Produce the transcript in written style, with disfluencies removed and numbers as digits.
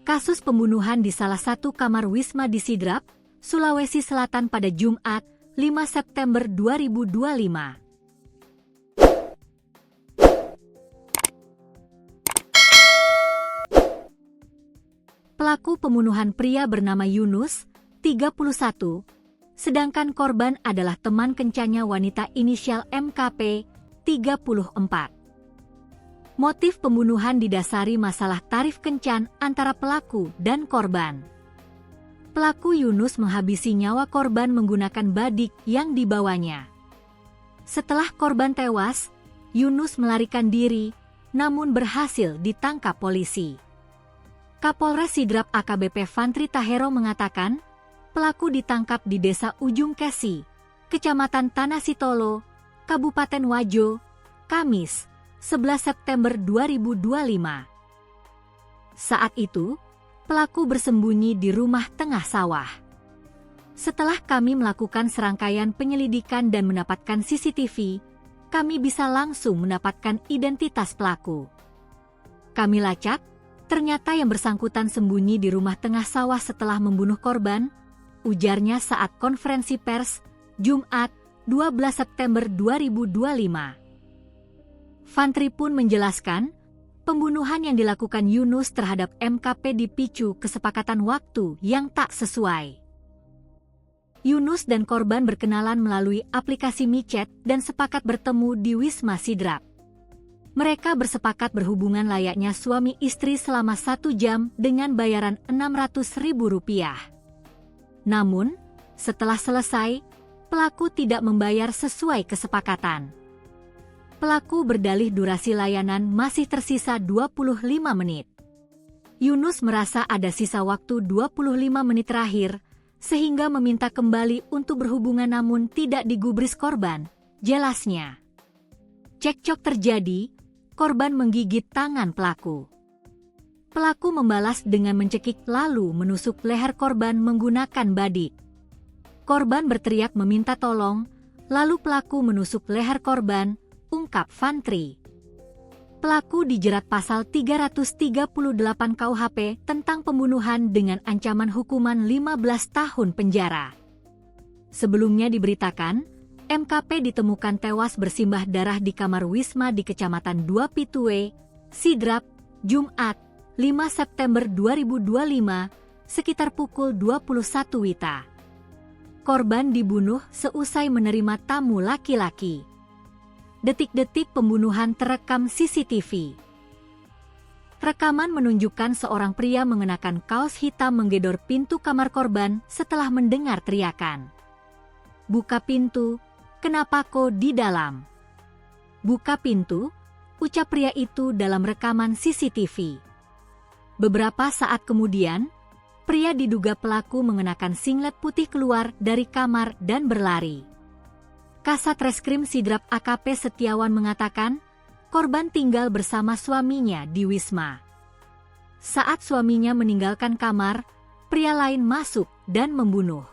Kasus pembunuhan di salah satu kamar Wisma di Sidrap, Sulawesi Selatan pada Jumat, 5 September 2025. Pelaku pembunuhan pria bernama Yunus, 31, sedangkan korban adalah teman kencannya wanita inisial MKP, 34. Motif pembunuhan didasari masalah tarif kencan antara pelaku dan korban. Pelaku Yunus menghabisi nyawa korban menggunakan badik yang dibawanya. Setelah korban tewas, Yunus melarikan diri, namun berhasil ditangkap polisi. Kapolres Sidrap AKBP Fantri Tahero mengatakan, pelaku ditangkap di Desa Ujung Kesi, Kecamatan Tanah Sitolo, Kabupaten Wajo, Kamis, 11 September 2025. Saat itu, pelaku bersembunyi di rumah tengah sawah. Setelah kami melakukan serangkaian penyelidikan dan mendapatkan CCTV, kami bisa langsung mendapatkan identitas pelaku. Kami lacak, ternyata yang bersangkutan sembunyi di rumah tengah sawah setelah membunuh korban, ujarnya saat konferensi pers, Jumat, 12 September 2025. Fantri pun menjelaskan, pembunuhan yang dilakukan Yunus terhadap MKP dipicu kesepakatan waktu yang tak sesuai. Yunus dan korban berkenalan melalui aplikasi micet dan sepakat bertemu di Wisma Sidrap. Mereka bersepakat berhubungan layaknya suami istri selama 1 jam dengan bayaran Rp600.000. Namun, setelah selesai, pelaku tidak membayar sesuai kesepakatan. Pelaku berdalih durasi layanan masih tersisa 25 menit. Yunus merasa ada sisa waktu 25 menit terakhir, sehingga meminta kembali untuk berhubungan namun tidak digubris korban, jelasnya. Cekcok terjadi, korban menggigit tangan pelaku. Pelaku membalas dengan mencekik lalu menusuk leher korban menggunakan badik. Korban berteriak meminta tolong, lalu pelaku menusuk leher korban, ungkap Fantri. Pelaku dijerat pasal 338 KUHP tentang pembunuhan dengan ancaman hukuman 15 tahun penjara. Sebelumnya diberitakan, MKP ditemukan tewas bersimbah darah di kamar Wisma di Kecamatan Dua Pitue, Sidrap, Jumat, 5 September 2025, sekitar pukul 21 WITA. Korban dibunuh seusai menerima tamu laki-laki. Detik-detik pembunuhan terekam CCTV. Rekaman menunjukkan seorang pria mengenakan kaos hitam menggedor pintu kamar korban setelah mendengar teriakan. "Buka pintu, kenapa kau di dalam?" "Buka pintu," ucap pria itu dalam rekaman CCTV. Beberapa saat kemudian, pria diduga pelaku mengenakan singlet putih keluar dari kamar dan berlari. Kasat Reskrim Sidrap AKP Setiawan mengatakan, korban tinggal bersama suaminya di Wisma. Saat suaminya meninggalkan kamar, pria lain masuk dan membunuh.